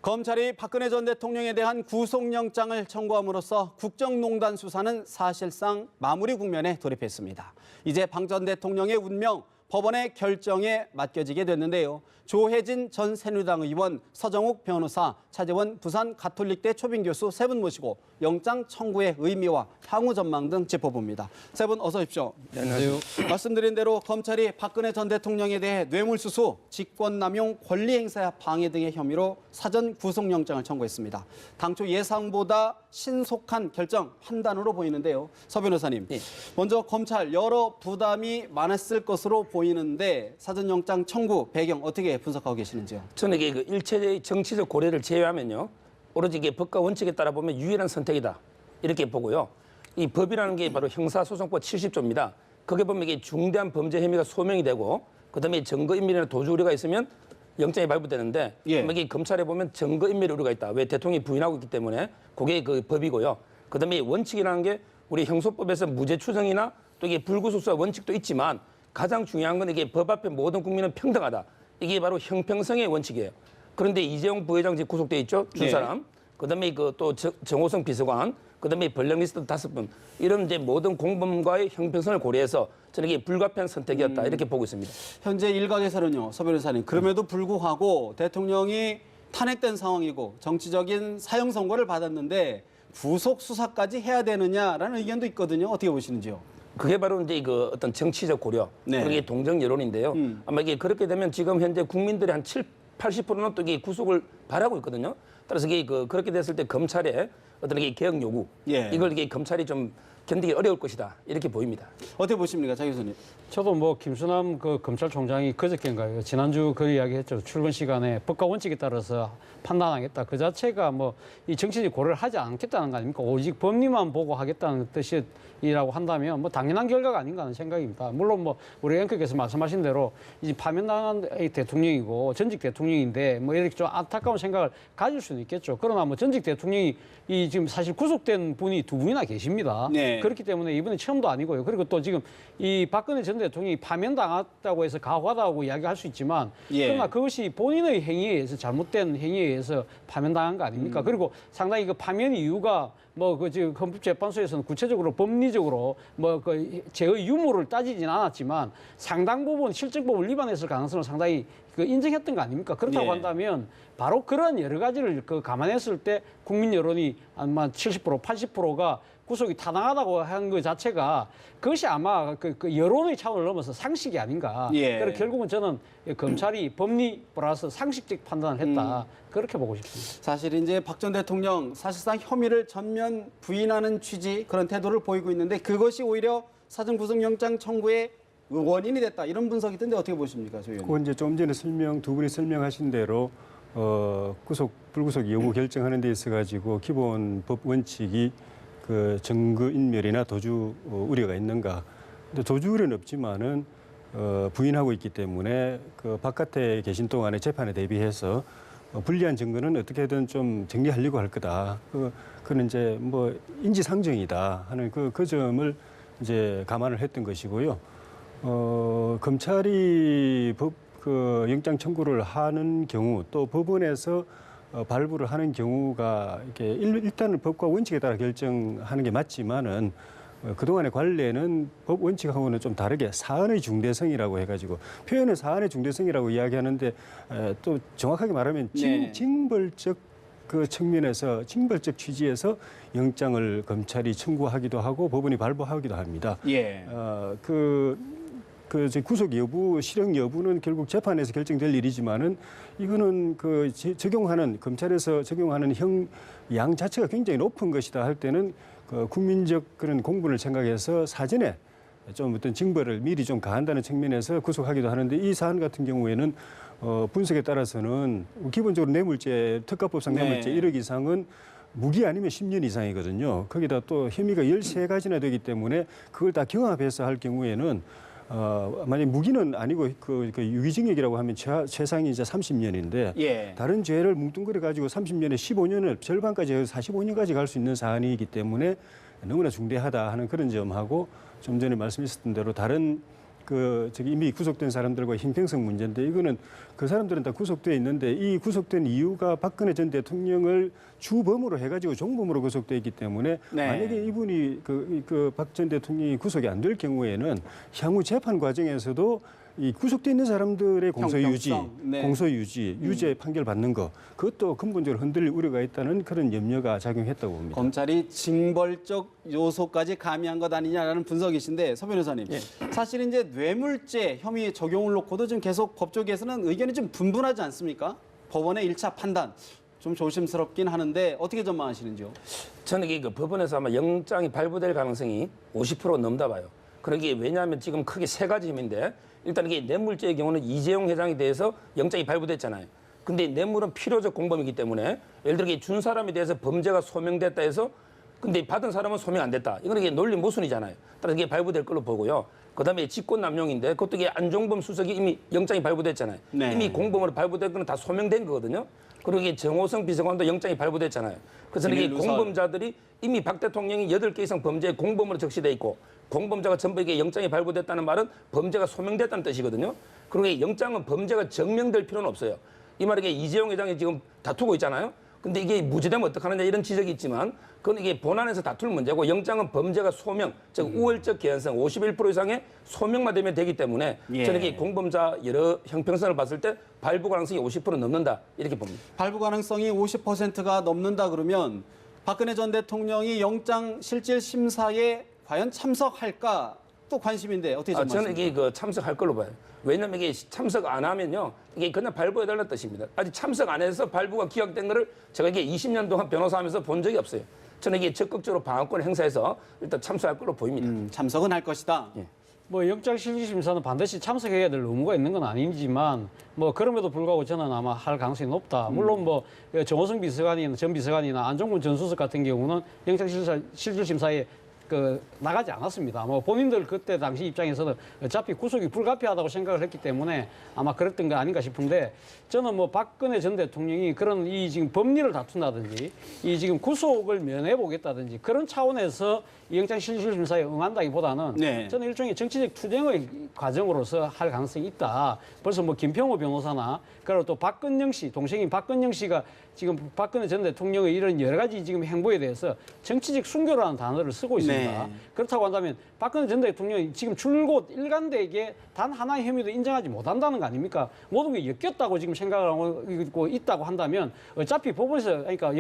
검찰이 박근혜 전 대통령에 대한 구속영장을 청구함으로써 국정농단 수사는 사실상 마무리 국면에 돌입했습니다. 이제 박 전 대통령의 운명, 법원의 결정에 맡겨지게 됐는데요. 조혜진 전 새누리당 의원, 서정욱 변호사, 차재원 부산 가톨릭대 초빙 교수 세 분 모시고 영장 청구의 의미와 향후 전망 등 짚어봅니다. 세 분 어서 오십시오. 안녕하세요. 말씀드린 대로 검찰이 박근혜 전 대통령에 대해 뇌물수수, 직권남용, 권리행사 방해 등의 혐의로 사전 구속영장을 청구했습니다. 당초 예상보다 신속한 결정, 판단으로 보이는데요. 서 변호사님, 먼저 검찰 여러 부담이 많았을 것으로 보이는데 사전영장 청구 배경 어떻게 분석하고 계시는지요? 저는 이게 그 일체의 정치적 고려를 제외하면요, 오로지 이게 법과 원칙에 따라 보면 유일한 선택이다 이렇게 보고요. 이 법이라는 게 바로 형사소송법 70조입니다. 거기에 보면 이게 중대한 범죄 혐의가 소명이 되고, 그다음에 증거인멸이나 도주 우려가 있으면 영장이 발부되는데, 이게 검찰에 보면 증거인멸 우려가 있다. 왜 대통령이 부인하고 있기 때문에 그게 그 법이고요. 그다음에 원칙이라는 게 우리 형소법에서 무죄 추정이나 또 이게 불구속수사 원칙도 있지만 가장 중요한 건 이게 법 앞에 모든 국민은 평등하다. 이게 바로 형평성의 원칙이에요. 그런데 이재용 부회장 지금 구속돼 있죠, 두 사람. 그다음에 그 또 정호성 비서관, 그다음에 블랙리스트 5분, 이런 이제 모든 공범과의 형평성을 고려해서 저는 이게 불가피한 선택이었다 이렇게 보고 있습니다. 현재 일각에서는요, 서 변호사님, 그럼에도 불구하고 대통령이 탄핵된 상황이고 정치적인 사형 선고를 받았는데 구속 수사까지 해야 되느냐라는 의견도 있거든요. 어떻게 보시는지요? 그게 바로 이제 그 어떤 정치적 고려, 그게 동정 여론인데요. 아마 이게 그렇게 되면 지금 현재 국민들의 한 80%는 또 이게 구속을 바라고 있거든요. 따라서 이게 그렇게 됐을 때 검찰의 어떤 이게 개혁 요구, 이걸 이게 검찰이 좀 견디기 어려울 것이다 이렇게 보입니다. 어떻게 보십니까, 장 교수님? 저도 뭐 김수남 그 검찰총장이 그저께인가요? 지난주 그 이야기했죠. 출근 시간에 법과 원칙에 따라서 판단하겠다. 그 자체가 뭐 이 정치적 고려를 하지 않겠다는 거 아닙니까? 오직 법리만 보고 하겠다는 뜻이라고 한다면 뭐 당연한 결과가 아닌가 하는 생각입니다. 물론 뭐 우리 앵커께서 말씀하신 대로 이제 파면당한 대통령이고 전직 대통령인데 뭐 이렇게 좀 안타까운 생각을 가질 수는 있겠죠. 그러나 뭐 전직 대통령이 이 지금 사실 구속된 분이 두 분이나 계십니다. 그렇기 때문에 이번에 처음도 아니고요. 그리고 또 지금 이 박근혜 전 대통령이 파면당했다고 해서 가호하다고 이야기할 수 있지만 그러나 그것이 본인의 행위에 의해서 잘못된 행위에 의해서 파면당한 거 아닙니까? 그리고 상당히 그 파면 이유가 뭐 그 지금 헌법재판소에서는 구체적으로 법리적으로 뭐 그 죄의 유무를 따지진 않았지만 상당 부분 실정법을 위반했을 가능성을 상당히 그 인정했던 거 아닙니까? 그렇다고 한다면 바로 그런 여러 가지를 그 감안했을 때 국민 여론이 아마 70%, 80%가 구속이 타당하다고 한 것 자체가 그것이 아마 그 여론의 차원을 넘어서 상식이 아닌가. 그래서 결국은 저는 검찰이 법리 플러스 상식적 판단을 했다. 그렇게 보고 싶습니다. 사실 이제 박 전 대통령 사실상 혐의를 전면 부인하는 취지 그런 태도를 보이고 있는데 그것이 오히려 사전 구속영장 청구의 원인이 됐다. 이런 분석이 있던데 어떻게 보십니까, 조 의원님? 그건 이제 좀 전에 두 분이 설명하신 대로 불구속 여부 결정하는 데 있어 가지고 기본 법 원칙이 그 증거인멸이나 도주 우려가 있는가. 근데 도주 우려는 없지만은 부인하고 있기 때문에 그 바깥에 계신 동안에 재판에 대비해서 불리한 증거는 어떻게든 좀 정리하려고 할 거다. 그는 이제 뭐 인지상정이다 하는 그 점을 이제 감안을 했던 것이고요. 검찰이 그 영장 청구를 하는 경우 또 법원에서 발부를 하는 경우가 이렇게 일단은 법과 원칙에 따라 결정하는 게 맞지만은 그동안의 관례는 법 원칙하고는 좀 다르게 사안의 중대성이라고 해가지고 표현은 사안의 중대성이라고 이야기하는데 또 정확하게 말하면 징벌적 그 측면에서 징벌적 취지에서 영장을 검찰이 청구하기도 하고 법원이 발부하기도 합니다. 그 구속 여부, 실형 여부는 결국 재판에서 결정될 일이지만은 이거는 그 검찰에서 적용하는 형 자체가 굉장히 높은 것이다 할 때는 그 국민적 그런 공분을 생각해서 사전에 좀 어떤 징벌을 미리 좀 가한다는 측면에서 구속하기도 하는데 이 사안 같은 경우에는 분석에 따라서는 기본적으로 뇌물죄, 특가법상 뇌물죄 1억 이상은 무기 아니면 10년 이상이거든요. 거기다 또 혐의가 13가지나 되기 때문에 그걸 다 경합해서 할 경우에는 만약 무기는 아니고 그 유기징역이라고 하면 최상이 이제 30년인데 다른 죄를 뭉뚱그려 가지고 30년에 15년을 절반까지 해서 45년까지 갈 수 있는 사안이기 때문에 너무나 중대하다 하는 그런 점하고 좀 전에 말씀하셨던 대로 다른 이미 구속된 사람들과 형평성 문제인데 이거는 그 사람들은 다 구속돼 있는데 이 구속된 이유가 박근혜 전 대통령을 주범으로 해가지고 종범으로 구속돼 있기 때문에 네. 만약에 이분이 박 전 대통령이 구속이 안 될 경우에는 향후 재판 과정에서도 이 구속돼 있는 사람들의 공소유지, 형평성, 네. 공소유지, 유죄 판결 받는 거 그것도 근본적으로 흔들릴 우려가 있다는 그런 염려가 작용했다고 봅니다. 검찰이 징벌적 요소까지 가미한 것 아니냐라는 분석이신데 서 변호사님, 사실 이제 뇌물죄 혐의 적용을 놓고도 지금 계속 법조계에서는 의견이 좀 분분하지 않습니까? 법원의 1차 판단 좀 조심스럽긴 하는데 어떻게 전망하시는지요? 저는 이게 그 법원에서 아마 영장이 발부될 가능성이 50% 넘다 봐요. 그러게 왜냐하면 지금 크게 세 가지 힘인데 일단 이게 뇌물죄의 경우는 이재용 회장에 대해서 영장이 발부됐잖아요. 근데 뇌물은 필요적 공범이기 때문에 예를 들어 준 사람에 대해서 범죄가 소명됐다 해서 근데 받은 사람은 소명 안 됐다. 이건 이게 논리 모순이잖아요. 따라서 이게 발부될 걸로 보고요. 그다음에 직권남용인데 그것도 이게 안종범 수석이 이미 영장이 발부됐잖아요. 네. 이미 공범으로 발부된 거는 다 소명된 거거든요. 그리고 이게 정호성 비서관도 영장이 발부됐잖아요. 그래서 이게 비밀 누설. 공범자들이 이미 박 대통령이 8개 이상 범죄에 공범으로 적시돼 있고 공범자가 전부 이게 영장이 발부됐다는 말은 범죄가 소명됐다는 뜻이거든요. 그리고 이 영장은 범죄가 증명될 필요는 없어요. 이 말이 이재용 회장이 지금 다투고 있잖아요. 근데 이게 무죄되면 어떡하느냐 이런 지적이 있지만 그건 이게 본안에서 다툴 문제고 영장은 범죄가 소명, 즉 우월적 개연성 51% 이상의 소명만 되면 되기 때문에 예. 저는 이게 공범자 여러 형평성을 봤을 때 발부 가능성이 50% 넘는다 이렇게 봅니다. 발부 가능성이 50%가 넘는다 그러면 박근혜 전 대통령이 영장 실질 심사에 과연 참석할까 또 관심인데 어떻게 저는 전망하십니까? 이게 참석할 걸로 봐요. 왜냐하면 이게 참석 안 하면요, 이게 그냥 발부해달라는 뜻입니다. 아직 참석 안 해서 발부가 기각된 거를 제가 이게 20년 동안 변호사하면서 본 적이 없어요. 저는 이게 적극적으로 방어권을 행사해서 일단 참석할 걸로 보입니다. 참석은 할 것이다. 뭐 영장 실질 심사는 반드시 참석해야 될 의무가 있는 건 아니지만 뭐 그럼에도 불구하고 저는 아마 할 가능성이 높다. 물론 뭐 정호성 비서관이나 전 비서관이나 안종근 전 수석 같은 경우는 영장 실질 심사에 나가지 않았습니다. 뭐 본인들 그때 당시 입장에서는 어차피 구속이 불가피하다고 생각을 했기 때문에 아마 그랬던 거 아닌가 싶은데 저는 뭐 박근혜 전 대통령이 그런 이 지금 법리를 다툰다든지 이 지금 구속을 면해 보겠다든지 그런 차원에서 이 영장 실질 심사에 응한다기보다는 네. 저는 일종의 정치적 투쟁의 과정으로서 할 가능성이 있다. 벌써 뭐 김평호 변호사나 그리고 또 박근영 씨 동생인 박근영 씨가 지금 박근혜 전 대통령의 이런 여러 가지 지금 행보에 대해서 정치적 순교라는 단어를 쓰고 있습니다. 네. 그렇다고 한다면 박근혜 전 대통령이 지금 줄곧 일관되게 단 하나의 혐의도 인정하지 못한다는 거 아닙니까? 모든 게 엮였다고 지금 생각을 하고 있다고 한다면 어차피 법원에서 그러니까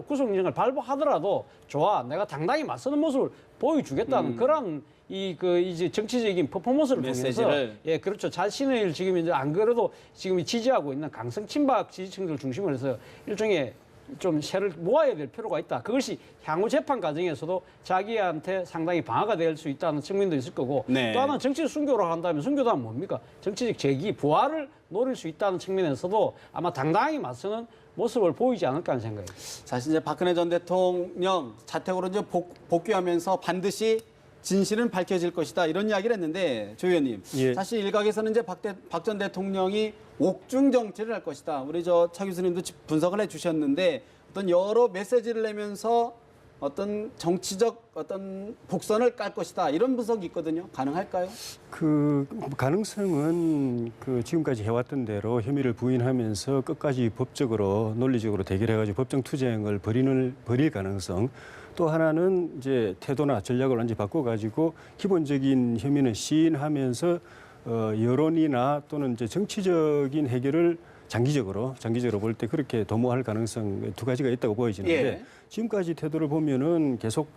구속영장을 발부하더라도 좋아, 내가 당당히 맞서는 모습을 보여주겠다는 그런 이제 정치적인 퍼포먼스를 통해서 메시지를. 예, 그렇죠. 자신을 지금 이제 안 그래도 지금 지지하고 있는 강성 친박 지지층들 중심으로 해서 일종의 좀 세를 모아야 될 필요가 있다. 그것이 향후 재판 과정에서도 자기한테 상당히 방어가 될 수 있다는 측면도 있을 거고 네. 또 하나는 정치적 순교를 한다면 순교도 하면 뭡니까? 정치적 재기, 부활을 노릴 수 있다는 측면에서도 아마 당당히 맞서는 모습을 보이지 않을까 하는 생각입니다. 사실 이제 박근혜 전 대통령 자택으로 이제 복귀하면서 반드시 진실은 밝혀질 것이다 이런 이야기를 했는데 조 의원님, 예. 사실 일각에서는 이제 박 전 대통령이 옥중 정치를 할 것이다. 우리 차 교수님도 분석을 해주셨는데 어떤 여러 메시지를 내면서 어떤 정치적 어떤 복선을 깔 것이다 이런 분석이 있거든요. 가능할까요? 그 가능성은 지금까지 해왔던 대로 혐의를 부인하면서 끝까지 법적으로 논리적으로 대결해가지고 법정 투쟁을 벌일 가능성. 또 하나는 이제 태도나 전략을 완전히 바꿔가지고 기본적인 혐의는 시인하면서 여론이나 또는 이제 정치적인 해결을 장기적으로 볼 때 그렇게 도모할 가능성 두 가지가 있다고 보여지는데 예. 지금까지 태도를 보면은 계속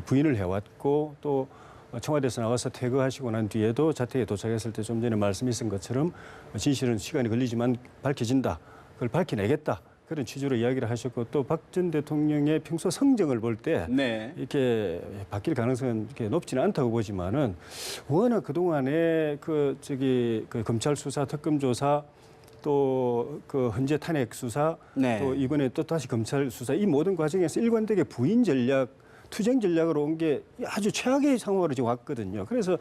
부인을 해왔고 또 청와대에서 나와서 퇴거하시고 난 뒤에도 자택에 도착했을 때 좀 전에 말씀하신 것처럼 진실은 시간이 걸리지만 밝혀진다. 그걸 밝혀내겠다. 그런 취지로 이야기를 하셨고 또 박 전 대통령의 평소 성정을 볼 때 네. 이렇게 바뀔 가능성은 이렇게 높지는 않다고 보지만은 워낙 그동안에 검찰 수사, 특검 조사 또 헌재 탄핵 수사 네. 또 이번에 또 다시 검찰 수사 이 모든 과정에서 일관되게 부인 전략 투쟁 전략으로 온 게 아주 최악의 상황으로 지금 왔거든요. 그래서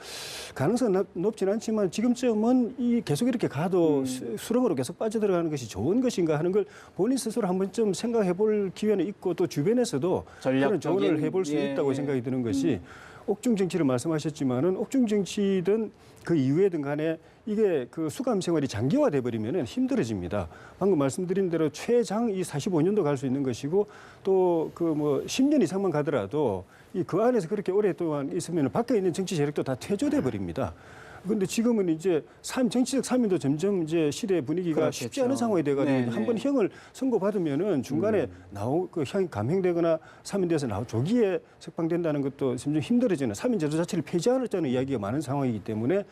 가능성은 높지는 않지만 지금쯤은 계속 이렇게 가도 수렁으로 계속 빠져들어가는 것이 좋은 것인가 하는 걸 본인 스스로 한번 좀 생각해 볼 기회는 있고 또 주변에서도 그런 조언을 해볼 수 있다고 생각이 드는 것이 옥중 정치를 말씀하셨지만은 옥중 정치든 그 이후에든 간에 이게 그 수감 생활이 장기화돼 버리면은 힘들어집니다. 방금 말씀드린 대로 최장 이 45년도 갈 수 있는 것이고 또 그 뭐 10년 이상만 가더라도 이 그 안에서 그렇게 오랫동안 있으면 밖에 있는 정치 세력도 다 퇴조돼 버립니다. 그런데 지금은 이제 정치적 사면도 점점 이제 시대 분위기가 그렇겠죠. 쉽지 않은 상황이 돼가지고 네네. 한번 형을 선고받으면은 중간에 그 형이 감형되거나 사면돼서 조기에 석방된다는 것도 점점 힘들어지는 사면제도 자체를 폐지하자는 이야기가 많은 상황이기 때문에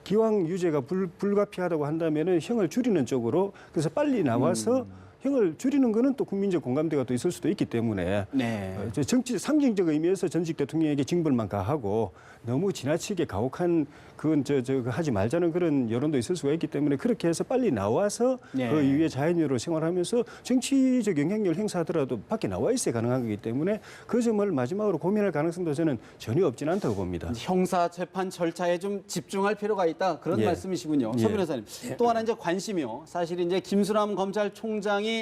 기왕 유죄가 불가피하다고 한다면은 형을 줄이는 쪽으로 그래서 빨리 나와서 형을 줄이는 거는 또 국민적 공감대가 또 있을 수도 있기 때문에 네. 정치 상징적 의미에서 전직 대통령에게 징벌만 가하고 너무 지나치게 가혹한 그건 하지 말자는 그런 여론도 있을 수가 있기 때문에 그렇게 해서 빨리 나와서 네. 그 이후에 자연유로 생활하면서 정치적 영향력을 행사하더라도 밖에 나와 있어야 가능한 거기 때문에 그 점을 마지막으로 고민할 가능성도 저는 전혀 없지는 않다고 봅니다. 형사 재판 절차에 좀 집중할 필요가 있다 그런 예. 말씀이시군요. 서 예. 변호사님. 또 하나 이제 관심이요. 사실 이제 김수남 검찰총장이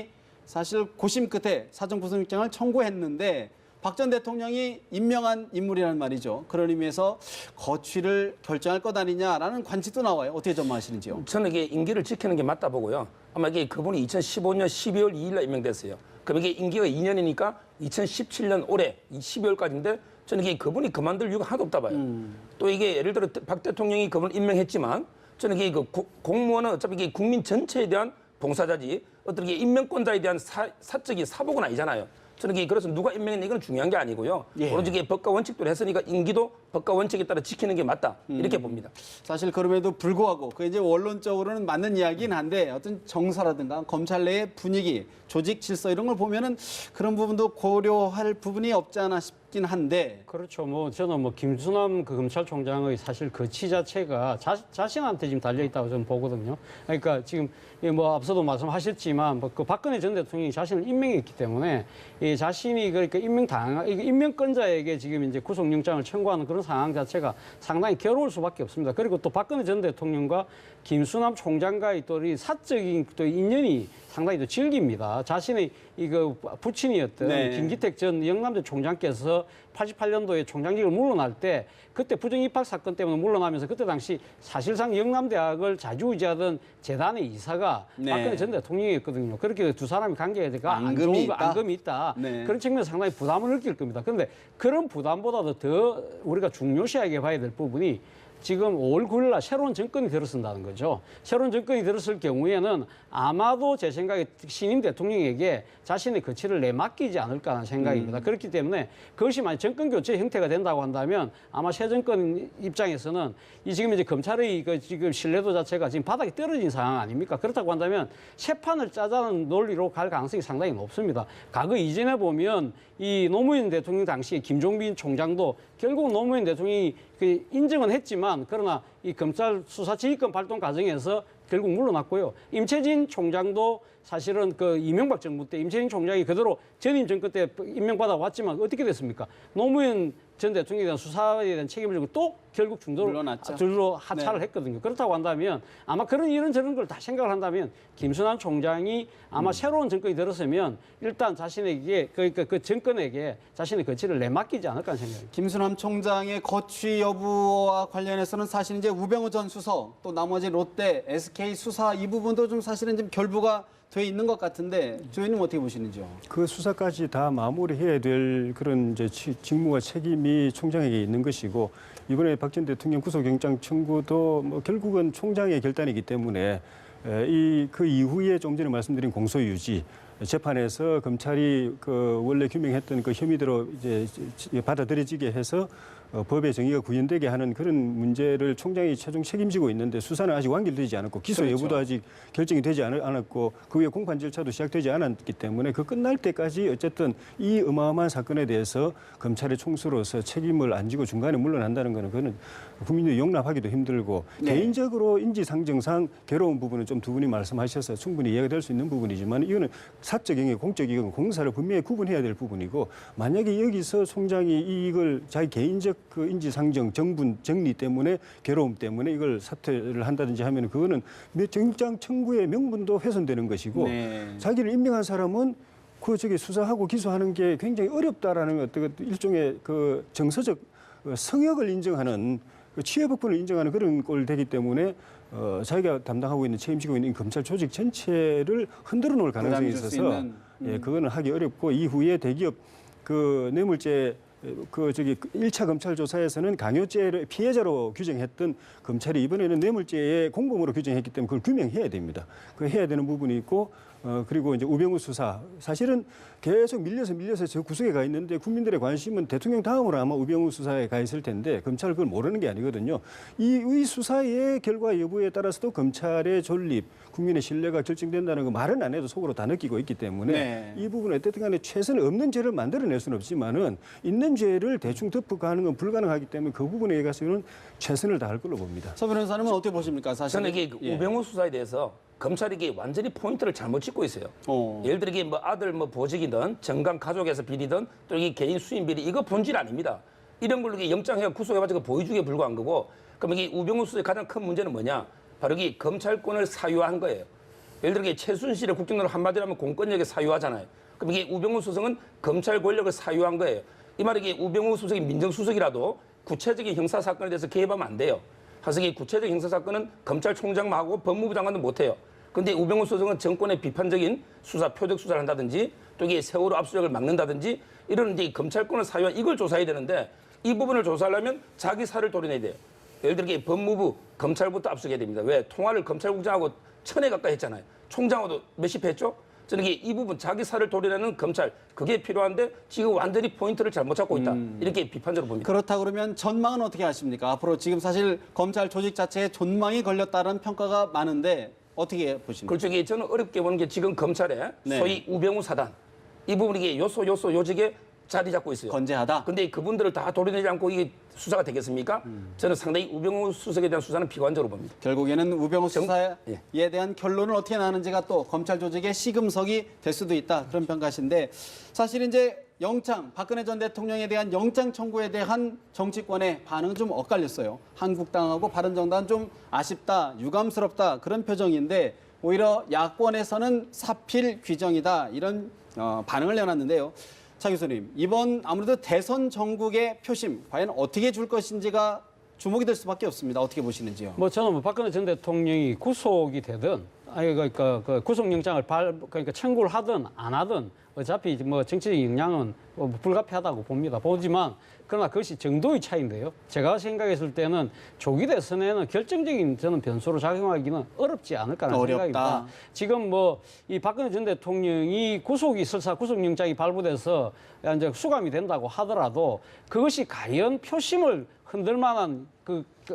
사실 고심 끝에 사정구속영장을 청구했는데 박 전 대통령이 임명한 인물이라는 말이죠. 그런 의미에서 거취를 결정할 것 아니냐라는 관측도 나와요. 어떻게 전망하시는지요? 저는 이게 임기를 지키는 게 맞다 보고요. 아마 이게 그분이 2015년 12월 2일 날 임명됐어요. 그럼 이게 임기가 2년이니까 2017년 올해 12월까지인데 저는 이게 그분이 그만둘 이유가 하나도 없다 봐요. 또 이게 예를 들어 박 대통령이 그분을 임명했지만 저는 이게 그 공무원은 어차피 이게 국민 전체에 대한 봉사자지 어떤 게 임명권자에 대한 사적인 사복은 아니잖아요. 저는 이게 그래서 누가 임명했냐 이건 중요한 게 아니고요. 예. 오로지 이게 법과 원칙대로 했으니까 임기도 법과 원칙에 따라 지키는 게 맞다 이렇게 봅니다. 사실 그럼에도 불구하고 그 이제 원론적으로는 맞는 이야기긴 한데 어떤 정서라든가 검찰 내의 분위기, 조직 질서 이런 걸 보면은 그런 부분도 고려할 부분이 없지 않아 싶긴 한데 그렇죠. 뭐 저는 뭐 김수남 그 검찰총장의 사실 거취 자체가 자신한테 지금 달려 있다고 저는 보거든요. 그러니까 지금 뭐 앞서도 말씀하셨지만 뭐 그 박근혜 전 대통령이 자신을 임명했기 때문에 이 자신이 그러니까 임명권자에게 지금 이제 구속영장을 청구하는 그런 상황 자체가 상당히 괴로울 수밖에 없습니다. 그리고 또 박근혜 전 대통령과 김수남 총장과의 또 이 사적인 또 인연이 상당히 또 질깁니다. 자신의 이거 부친이었던 네. 김기택 전 영남대 총장께서 88년도에 총장직을 물러날 때 그때 부정 입학 사건 때문에 물러나면서 그때 당시 사실상 영남대학을 자주의지하던 재단의 이사가 네. 박근혜 전 대통령이었거든요. 그렇게 두 사람이 관계가 안 앙금이 좋은 있다? 앙금이 있다. 네. 그런 측면에서 상당히 부담을 느낄 겁니다. 그런데 그런 부담보다도 더 우리가 중요시하게 봐야 될 부분이 지금 5월 9일 날 새로운 정권이 들어선다는 거죠. 새로운 정권이 들어설 경우에는 아마도 제 생각에 신임 대통령에게 자신의 거취를 내맡기지 않을까 하는 생각입니다. 그렇기 때문에 그것이 만약 정권 교체 형태가 된다고 한다면 아마 새 정권 입장에서는 이 지금 이제 검찰의 그 지금 신뢰도 자체가 지금 바닥에 떨어진 상황 아닙니까? 그렇다고 한다면 새 판을 짜자는 논리로 갈 가능성이 상당히 높습니다. 과거 이전에 보면 이 노무현 대통령 당시에 김종빈 총장도 결국 노무현 대통령이 그 인정은 했지만 그러나 이 검찰 수사 지휘권 발동 과정에서 결국 물러났고요. 임채진 총장도 사실은 그 이명박 정부 때 임채진 총장이 그대로 전임 정권 때 임명받아 왔지만 어떻게 됐습니까? 노무현 전 대통령에 대한 수사에 대한 책임을 지고 또 결국 물러났죠. 줄로 하차를 네. 했거든요. 그렇다고 한다면 아마 그런 이런저런 걸 다 생각을 한다면 김순환 총장이 아마 새로운 정권이 들었으면 일단 자신에게 그러니까 그 정권에게 자신의 거취를 내맡기지 않을까 하는 생각입니다. 김수남 총장의 거취 여부와 관련해서는 사실 이제 우병우 전 수석 또 나머지 롯데, SK 수사 이 부분도 좀 사실은 좀 결부가 돼 있는 것 같은데 조현님 어떻게 보시는지요? 그 수사까지 다 마무리해야 될 그런 이제 직무와 책임이 총장에게 있는 것이고 이번에 박 전 대통령 구속영장 청구도 뭐 결국은 총장의 결단이기 때문에 그 이후에 좀 전에 말씀드린 공소유지 재판에서 검찰이 그 원래 규명했던 그 혐의대로 이제 받아들여지게 해서 법의 정의가 구현되게 하는 그런 문제를 총장이 최종 책임지고 있는데 수사는 아직 완결되지 않았고 기소 그렇죠. 여부도 아직 결정이 되지 않았고 그 후에 공판 절차도 시작되지 않았기 때문에 그 끝날 때까지 어쨌든 이 어마어마한 사건에 대해서 검찰의 총수로서 책임을 안 지고 중간에 물러난다는 거는 그거는 국민들이 용납하기도 힘들고 네. 개인적으로 인지상정상 괴로운 부분은 좀 두 분이 말씀하셔서 충분히 이해가 될 수 있는 부분이지만 이거는 사적 영역, 공적 영역, 공사를 분명히 구분해야 될 부분이고 만약에 여기서 총장이 이걸 자기 개인적 그 인지상정, 정분, 정리 때문에 괴로움 때문에 이걸 사퇴를 한다든지 하면 그거는 영장 청구의 명분도 훼손되는 것이고 네. 자기를 임명한 사람은 그 저기 수사하고 기소하는 게 굉장히 어렵다라는 어떤 일종의 그 정서적 성역을 인정하는 취해복분을 인정하는 그런 꼴 되기 때문에 자기가 담당하고 있는 책임지고 있는 검찰 조직 전체를 흔들어 놓을 가능성이 부담이 줄수 있어서 있는, 예, 그거는 하기 어렵고 이후에 대기업 그 뇌물죄 그 저기 1차 검찰 조사에서는 강요죄를 피해자로 규정했던 검찰이 이번에는 뇌물죄의 공범으로 규정했기 때문에 그걸 규명해야 됩니다. 그 해야 되는 부분이 있고 그리고 이제 우병우 수사 사실은 계속 밀려서 저 구석에 가 있는데 국민들의 관심은 대통령 다음으로 아마 우병우 수사에 가 있을 텐데 검찰 그걸 모르는 게 아니거든요. 이 수사의 결과 여부에 따라서도 검찰의 존립, 국민의 신뢰가 결정된다는 거 말은 안 해도 속으로 다 느끼고 있기 때문에 네. 이 부분에 어쨌든 간에 최선을 없는 죄를 만들어낼 수는 없지만은 있는 죄를 대충 덮어가는 건 불가능하기 때문에 그 부분에 대해서는 최선을 다할 걸로 봅니다. 서 변호사님은 어떻게 보십니까? 사실 저는 이게 우병우 수사에 대해서 검찰이 이게 완전히 포인트를 잘못 짚고 있어요. 예를 들어 이게 뭐 아들 뭐 보직이든 정강 가족에서 비리든 또 이게 개인 수임 비리 이거 본질 아닙니다. 이런 걸로 이게 영장해가 구속해가지고 보여주기에 불과한 거고 그럼 이게 우병우 수사의 가장 큰 문제는 뭐냐? 바로 이 검찰권을 사유화한 거예요. 예를 들어 이게 최순실의 국정농단 한마디로 하면 공권력에 사유하잖아요. 그럼 이게 우병우 수석은 검찰 권력을 사유한 거예요. 이 말이 이게 우병우 수석이 민정수석이라도 구체적인 형사 사건에 대해서 개입하면 안 돼요. 그래서 이 구체적 형사 사건은 검찰총장하고 법무부 장관도 못 해요. 근데 우병우 수석은 정권의 비판적인 수사, 표적 수사를 한다든지 또 이게 세월호 압수수색을 막는다든지 이런 이제 검찰권을 사유한 이걸 조사해야 되는데 이 부분을 조사하려면 자기 살을 도려내야 돼요. 예를 들어 이게 법무부, 검찰부터 압수해야 됩니다. 왜? 통화를 검찰국장하고 1000회 가까이 했잖아요. 총장하고도 몇십 회 했죠? 저는 이게 이 부분 자기 살을 도려내는 검찰 그게 필요한데 지금 완전히 포인트를 잘못 잡고 있다. 이렇게 비판적으로 봅니다. 그렇다 그러면 전망은 어떻게 하십니까? 앞으로 지금 사실 검찰 조직 자체에 존망이 걸렸다는 평가가 많은데 어떻게 보십니까? 그렇죠. 이게 저는 어렵게 보는 게 지금 검찰에 네. 소위 우병우 사단 이 부분이 이게 요직에 자리 잡고 있어요. 건재하다. 근데 그분들을 다 도려내지 않고 이게 수사가 되겠습니까? 저는 상당히 우병우 수석에 대한 수사는 비관적으로 봅니다. 결국에는 우병우 수사에 예. 대한 결론은 어떻게 나는지가 또 검찰 조직의 시금석이 될 수도 있다. 그런 평가신데 사실 이제 박근혜 전 대통령에 대한 영장 청구에 대한 정치권의 반응은 좀 엇갈렸어요. 한국당하고 바른정당은 좀 아쉽다, 유감스럽다 그런 표정인데 오히려 야권에서는 사필 규정이다 이런 반응을 내놨는데요. 차 교수님, 이번 아무래도 대선 전국의 표심 과연 어떻게 줄 것인지가 주목이 될 수밖에 없습니다. 어떻게 보시는지요? 뭐 저는 뭐 박근혜 전 대통령이 구속이 되든 아니 그러니까 그 구속영장을 그러니까 청구를 하든 안 하든 어차피 뭐 정치적 영향은 뭐 불가피하다고 봅니다. 보지만 그러나 그것이 정도의 차이인데요. 제가 생각했을 때는 조기 대선에는 결정적인 저는 변수로 작용하기는 어렵지 않을까라는 생각입니다. 지금 뭐 이 박근혜 전 대통령이 설사 구속영장이 발부돼서 이제 수감이 된다고 하더라도 그것이 과연 표심을 흔들 만한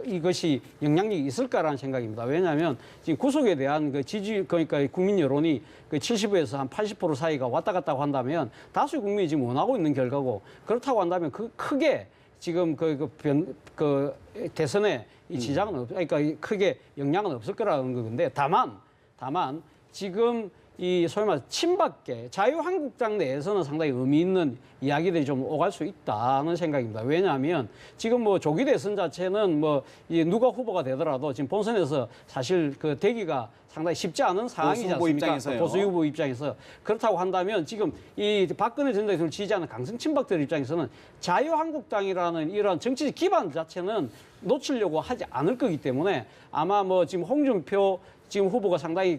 이것이 영향력이 있을까라는 생각입니다. 왜냐하면 지금 구속에 대한 그 그러니까 국민 여론이 그 70에서 한 80% 사이가 왔다 갔다 한다면 다수 국민이 지금 원하고 있는 결과고 그렇다고 한다면 크게 지금 그 대선에 이 지장은 그러니까 크게 영향은 없을 거라는 건데 다만 지금 이 소위 말해서 친박계 자유한국당 내에서는 상당히 의미 있는 이야기들이 좀 오갈 수 있다는 생각입니다. 왜냐하면 지금 뭐 조기 대선 자체는 뭐 누가 후보가 되더라도 지금 본선에서 사실 그 되기가 상당히 쉽지 않은 상황이지 않습니까? 보수 후보 입장에서 그렇다고 한다면 지금 이 박근혜 전 대통령을 지지하는 강성 친박들 입장에서는 자유한국당이라는 이런 정치적 기반 자체는 놓치려고 하지 않을 거기 때문에 아마 뭐 지금 홍준표 지금 후보가 상당히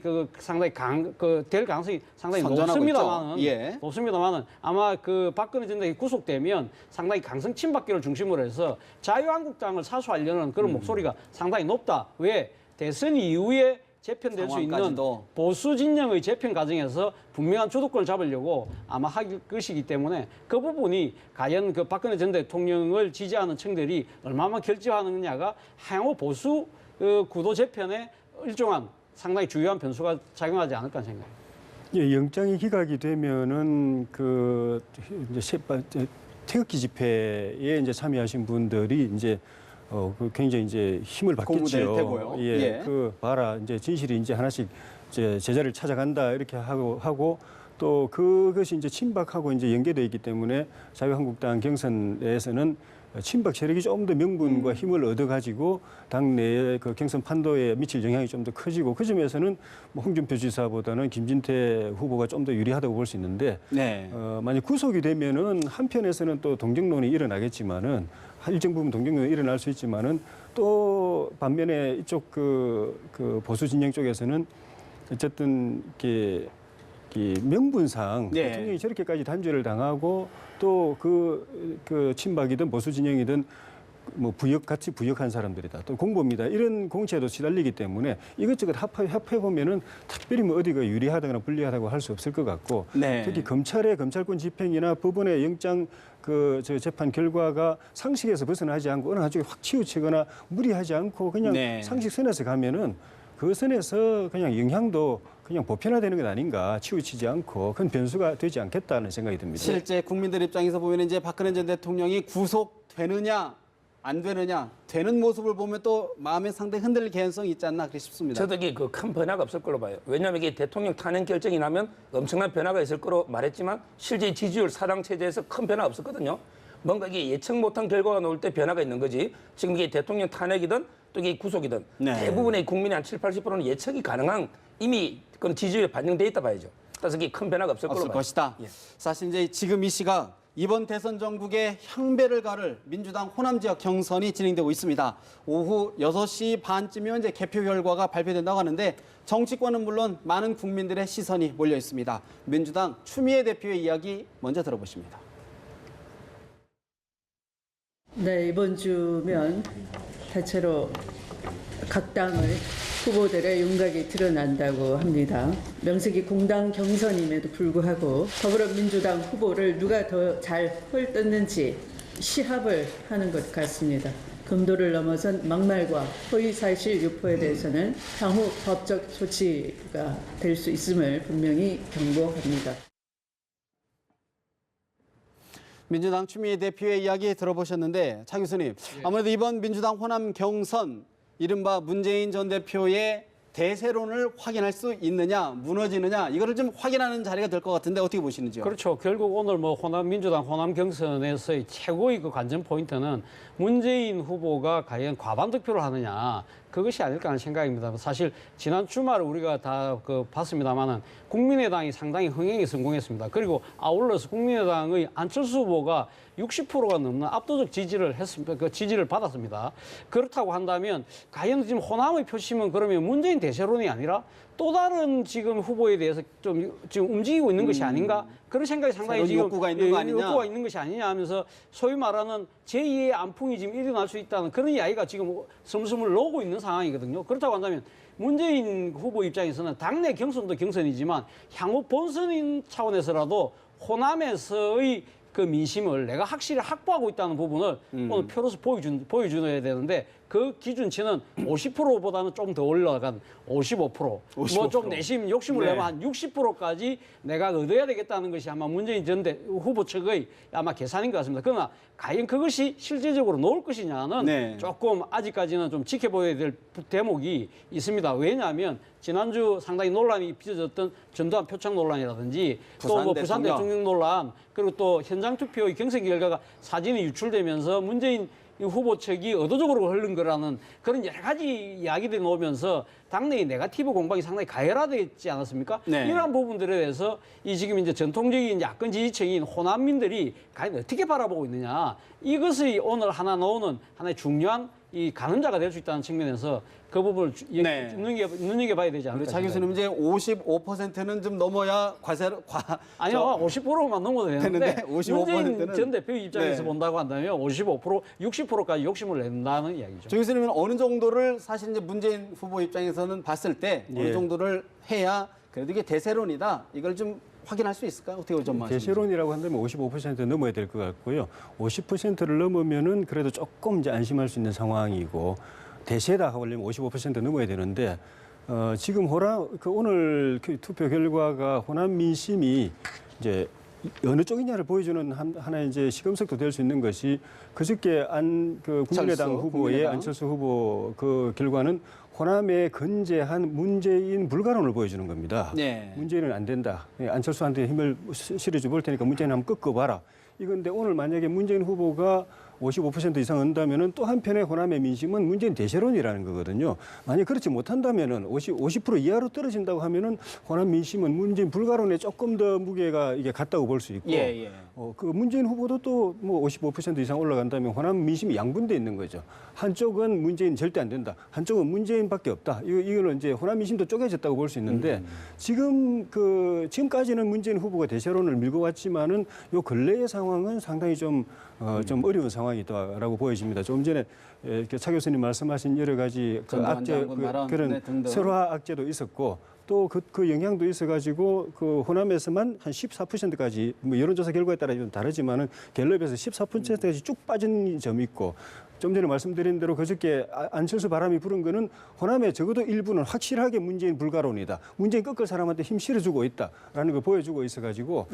될 가능성이 상당히 높습니다만은 아마 그 박근혜 전 대통령이 구속되면 상당히 강성 친박계를 중심으로 해서 자유한국당을 사수하려는 그런 목소리가 상당히 높다. 왜? 대선 이후에 재편될 수 있는 보수 진영의 재편 과정에서 분명한 주도권을 잡으려고 아마 할 것이기 때문에 그 부분이 과연 그 박근혜 전 대통령을 지지하는 층들이 얼마나 결집하느냐가 향후 보수 구도 재편에 일종한 상당히 중요한 변수가 작용하지 않을까 생각합니다. 예, 영장이 기각이 되면은 그 이제 태극기 집회에 이제 참여하신 분들이 이제 굉장히 이제 힘을 받겠죠. 테고요. 예, 그 봐라 이제 진실이 이제 하나씩 이제 제자리를 찾아간다 이렇게 하고 또 그것이 이제 친박하고 이제 연계되어 있기 때문에 자유한국당 경선에서는 친박 세력이 좀 더 명분과 힘을 얻어가지고 당내의 그 경선 판도에 미칠 영향이 좀 더 커지고 그 점에서는 뭐 홍준표 지사보다는 김진태 후보가 좀 더 유리하다고 볼 수 있는데 만약 구속이 되면은 한편에서는 또 동정론이 일어나겠지만은 일정 부분 동정론이 일어날 수 있지만은 또 반면에 이쪽 그 보수 진영 쪽에서는 어쨌든 이렇게 명분상 네. 대통령이 저렇게까지 단죄를 당하고 또 그 친박이든 보수 진영이든 뭐 같이 부역한 사람들이다. 또 공범이다. 이런 공채도 시달리기 때문에 이것저것 합해 보면은 특별히 뭐 어디가 유리하다거나 불리하다고 할 수 없을 것 같고 네. 특히 검찰의 검찰권 집행이나 법원의 영장 저 재판 결과가 상식에서 벗어나지 않고 어느 한쪽에 확 치우치거나 무리하지 않고 그냥 네. 상식 선에서 가면은 그 선에서 그냥 영향도 그냥 보편화되는 것 아닌가, 치우치지 않고 큰 변수가 되지 않겠다는 생각이 듭니다. 실제 국민들 입장에서 보면 이제 박근혜 전 대통령이 구속되느냐 안 되느냐 되는 모습을 보면 또 마음이 상당히 흔들릴 개연성이 있지 않나 그렇게 싶습니다. 저도 이게 그 큰 변화가 없을 걸로 봐요. 왜냐하면 이게 대통령 탄핵 결정이 나면 엄청난 변화가 있을 거로 말했지만 실제 지지율 사당 체제에서 큰 변화 없었거든요. 뭔가 이게 예측 못한 결과가 나올 때 변화가 있는 거지. 지금 이게 대통령 탄핵이든 또 이게 구속이든 네. 대부분의 국민의 한 7, 80%는 예측이 가능한 이미 그런 지지율에 반영돼 있다 봐야죠. 그래서 이게 큰 변화가 없을 걸로 없을 봐요. 것이다. 예. 사실 이제 지금 이 시각 이번 대선 전국에 향배를 가를 민주당 호남 지역 경선이 진행되고 있습니다. 오후 6시 반쯤이면 이제 개표 결과가 발표된다고 하는데 정치권은 물론 많은 국민들의 시선이 몰려 있습니다. 민주당 추미애 대표의 이야기 먼저 들어보십니다. 네, 이번 주면 대체로 각 당의 후보들의 윤곽이 드러난다고 합니다. 명색이 공당 경선임에도 불구하고 더불어민주당 후보를 누가 더 잘 헐뜯는지 시합을 하는 것 같습니다. 금도를 넘어선 막말과 허위사실 유포에 대해서는 향후 법적 조치가 될 수 있음을 분명히 경고합니다. 민주당 추미애 대표의 이야기 들어보셨는데 차 교수님 아무래도 이번 민주당 호남 경선 이른바 문재인 전 대표의 대세론을 확인할 수 있느냐 무너지느냐 이거를 좀 확인하는 자리가 될 것 같은데 어떻게 보시는지요? 그렇죠. 결국 오늘 뭐 민주당 호남 경선에서의 최고의 그 관전 포인트는 문재인 후보가 과연 과반 득표를 하느냐 그것이 아닐까 하는 생각입니다. 사실 지난 주말 우리가 다 봤습니다만은 국민의당이 상당히 흥행에 성공했습니다. 그리고 아울러서 국민의당의 안철수 후보가 60%가 넘는 압도적 지지를 했습니다. 그 지지를 받았습니다. 그렇다고 한다면 과연 지금 호남의 표심은 그러면 문재인 대세론이 아니라 또 다른 지금 후보에 대해서 좀 지금 움직이고 있는 것이 아닌가 그런 생각이 상당히 새로운 지금 욕구가 있는 거 아니냐? 욕구가 있는 것이 아니냐 하면서 소위 말하는 제2의 안풍이 지금 일어날 수 있다는 그런 이야기가 지금 스물스물 나오고 있는 상황이거든요. 그렇다고 한다면 문재인 후보 입장에서는 당내 경선도 경선이지만 향후 본선인 차원에서라도 호남에서의 그 민심을 내가 확실히 확보하고 있다는 부분을 오늘 표로서 보여줘야 되는데 그 기준치는 50%보다는 좀 더 올라간 55%. 뭐 좀 내심 욕심을 네. 내면 한 60%까지 내가 얻어야 되겠다는 것이 아마 문재인 전 후보 측의 아마 계산인 것 같습니다. 그러나 과연 그것이 실제적으로 나올 것이냐는 네. 조금 아직까지는 좀 지켜봐야 될 대목이 있습니다. 왜냐하면 지난주 상당히 논란이 빚어졌던 전두환 표창 논란이라든지 또 뭐 부산 대통령 논란 그리고 또 현장 투표의 경선 결과가 사진이 유출되면서 문재인 후보 측이 의도적으로 흐른 거라는 그런 여러 가지 이야기들이 나오면서 당내의 네거티브 공방이 상당히 가열화되지 않았습니까? 네. 이러한 부분들에 대해서 이 지금 이제 전통적인 야권 지지층인 호남민들이 과연 어떻게 바라보고 있느냐 이것이 오늘 하나 나오는 하나의 중요한 이 가늠자가 될 수 있다는 측면에서 그 부분을 네. 눈여겨봐야 되지 않을까. 차 교수님 이제 55%는 좀 넘어야 아니요, 50%만 넘어도 되는데, 되는데 55%는 문재인 전 대표 입장에서 네. 본다고 한다면 55%, 60%까지 욕심을 낸다는 이야기죠. 조 교수님은 어느 정도를 사실 이제 문재인 후보 입장에서는 봤을 때 어느 예. 정도를 해야 그래도 이게 대세론이다 이걸 좀 확인할 수 있을까요? 어떻게 전망하십니까? 대세론이라고 한다면 55% 넘어야 될 것 같고요. 50%를 넘으면은 그래도 조금 이제 안심할 수 있는 상황이고 대세다 하려면 55% 넘어야 되는데 지금 오늘 그 투표 결과가 호남 민심이 이제 어느 쪽이냐를 보여주는 하나의 이제 시금석도 될 수 있는 것이 그저께 국민의당 후보의 국민의당. 안철수 후보 그 결과는 호남에 건재한 문재인 불가론을 보여주는 겁니다. 네. 문재인은 안 된다. 안철수한테 힘을 실어줘 볼 테니까 문재인 한번 꺾어봐라. 이건데 오늘 만약에 문재인 후보가 55% 이상 온다면은 또 한편의 호남의 민심은 문재인 대세론이라는 거거든요. 만약 그렇지 못한다면은 50% 이하로 떨어진다고 하면은 호남 민심은 문재인 불가론에 조금 더 무게가 이게 같다고 볼 수 있고, 그 문재인 후보도 또 뭐 55% 이상 올라간다면 호남 민심이 양분돼 있는 거죠. 한쪽은 문재인 절대 안 된다, 한쪽은 문재인밖에 없다. 이거는 이제 호남 민심도 쪼개졌다고 볼 수 있는데 지금까지는 문재인 후보가 대세론을 밀고 왔지만은 요 근래의 상황은 상당히 좀 어려운 상황이다라고 보여집니다. 조금 전에 차 교수님 말씀하신 여러 가지 그 악재, 그런 설화 악재도 있었고 또 그 영향도 있어가지고 그 호남에서만 한 14%까지 뭐 여론조사 결과에 따라 좀 다르지만은 갤럽에서 14%까지 쭉 빠진 점이 있고. 좀 전에 말씀드린 대로 그저께 안철수 바람이 부른 거는 호남의 적어도 일부는 확실하게 문재인 불가론이다. 문재인 꺾을 사람한테 힘 실어주고 있다라는 걸 보여주고 있어가지고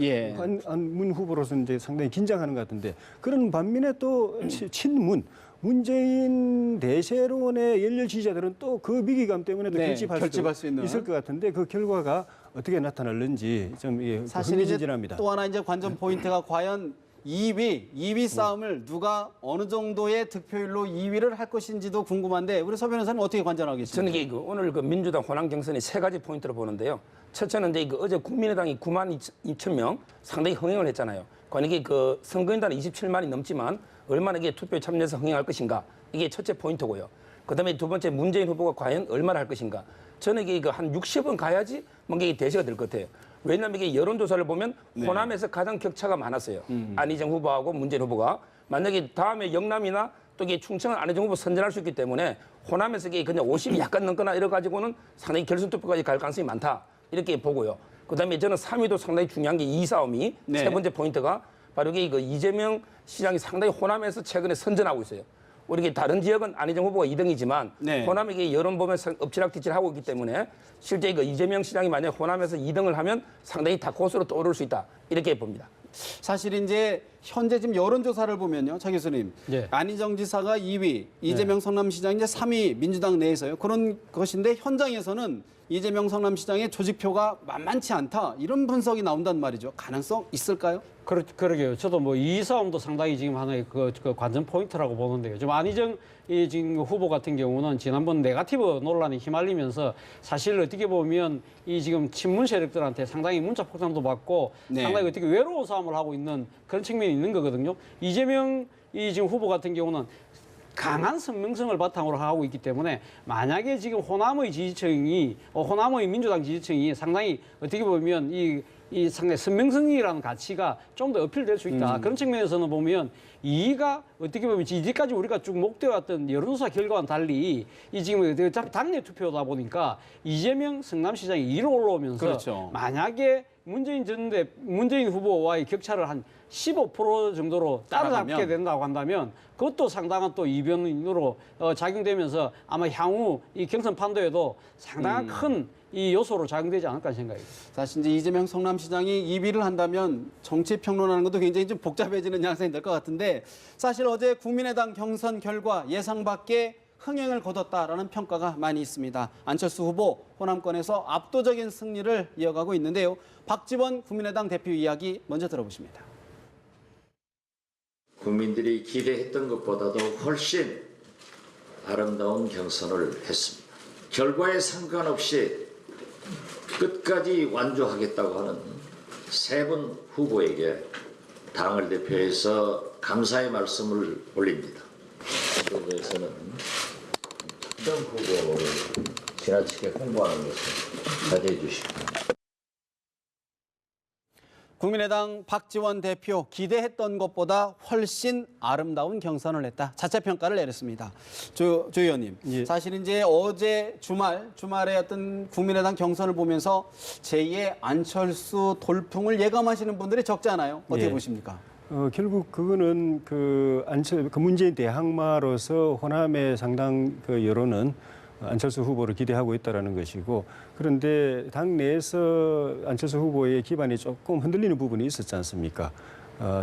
문 후보로서 이제 상당히 긴장하는 것 같은데 그런 반면에 또 친문 문재인 대세론의 열렬 지지자들은 또 그 위기감 때문에 또 결집할 수 있을 것 같은데 그 결과가 어떻게 나타날는지 좀 사실 이제 흥미진진합니다. 또 하나 이제 관전 포인트가 과연 2위 싸움을 누가 어느 정도의 득표율로 2위를 할 것인지도 궁금한데 우리 서 변호사님 어떻게 관전하겠습니까? 저는 이게 오늘 그 민주당 호남 경선의 세 가지 포인트로 보는데요. 첫째는 이제 어제 국민의당이 9만 2천 명 상당히 흥행을 했잖아요. 과연 이게 그 선거인단은 27만이 넘지만 얼마나 이게 투표에 참여해서 흥행할 것인가 이게 첫째 포인트고요. 그다음에 두 번째 문재인 후보가 과연 얼마나 할 것인가. 저는 이게 한 60은 가야지 뭔가 이게 대세가 될 것 같아요. 왜냐하면 이게 여론조사를 보면 호남에서 가장 격차가 많았어요. 안희정 후보하고 문재인 후보가. 만약에 다음에 영남이나 또 이게 충청은 안희정 후보 선전할 수 있기 때문에 호남에서 이게 그냥 50이 약간 넘거나 이래 가지고는 상당히 결선 투표까지 갈 가능성이 많다. 이렇게 보고요. 그다음에 저는 3위도 상당히 중요한 게 이 싸움이 세 번째 포인트가 바로 이게 그 이재명 시장이 상당히 호남에서 최근에 선전하고 있어요. 우리 다른 지역은 안희정 후보가 2등이지만 호남에게 여론 보면서 엎치락뒤치락하고 있기 때문에 실제 그 이재명 시장이 만약 호남에서 2등을 하면 상당히 다크호스로 떠오를 수 있다 이렇게 봅니다. 사실 이제 현재 지금 여론조사를 보면요, 차 교수님, 안희정 지사가 2위, 이재명 성남시장이 이제 3위 민주당 내에서요. 그런 것인데 현장에서는 이재명 성남시장의 조직표가 만만치 않다 이런 분석이 나온단 말이죠. 가능성 있을까요? 그러게요. 저도 뭐 이 싸움도 상당히 지금 하나의 그 관전 포인트라고 보는데요. 좀 안희정 지금 후보 같은 경우는 지난번 네거티브 논란이 휘말리면서 사실 어떻게 보면 이 지금 친문 세력들한테 상당히 문자 폭탄도 받고 상당히 어떻게 외로운 싸움을 하고 있는 그런 측면이 있는 거거든요. 이재명 지금 후보 같은 경우는 강한 선명성을 바탕으로 하고 있기 때문에 만약에 지금 호남의 지지층이 호남의 민주당 지지층이 상당히 어떻게 보면 이 상당히 선명성이라는 가치가 좀 더 어필될 수 있다. 그런 측면에서는 보면 이가 어떻게 보면 이제까지 우리가 쭉 목대왔던 여론조사 결과와는 달리 이 지금 당내 투표다 보니까 이재명 성남시장이 2로 올라오면서 만약에 문재인 후보와의 격차를 한 15% 정도로 따라잡게 된다고 한다면 그것도 상당한 또 이변으로 작용되면서 아마 향후 이 경선 판도에도 상당한 큰 이 요소로 작용되지 않을까 생각해요. 사실 이제 이재명 성남시장이 2위를 한다면 정치 평론하는 것도 굉장히 좀 복잡해지는 양상이 될 것 같은데 사실 어제 국민의당 경선 결과 예상 밖의 흥행을 거뒀다라는 평가가 많이 있습니다. 안철수 후보 호남권에서 압도적인 승리를 이어가고 있는데요. 박지원 국민의당 대표 이야기 먼저 들어보십니다. 국민들이 기대했던 것보다도 훨씬 아름다운 경선을 했습니다. 결과에 상관없이 끝까지 완주하겠다고 하는 세 분 후보에게 당을 대표해서 감사의 말씀을 올립니다. 한국에서는 특정 후보를 지나치게 홍보하는 것을 자제해 주시고. 국민의당 박지원 대표 기대했던 것보다 훨씬 아름다운 경선을 했다. 자체 평가를 내렸습니다. 조 의원님, 사실 이제 어제 주말에 어떤 국민의당 경선을 보면서 제2의 안철수 돌풍을 예감하시는 분들이 적지 않아요. 어떻게 보십니까? 결국 그거는 그 문재인 대항마로서 호남의 상당 그 여론은 안철수 후보를 기대하고 있다는 것이고 그런데 당 내에서 안철수 후보의 기반이 조금 흔들리는 부분이 있었지 않습니까?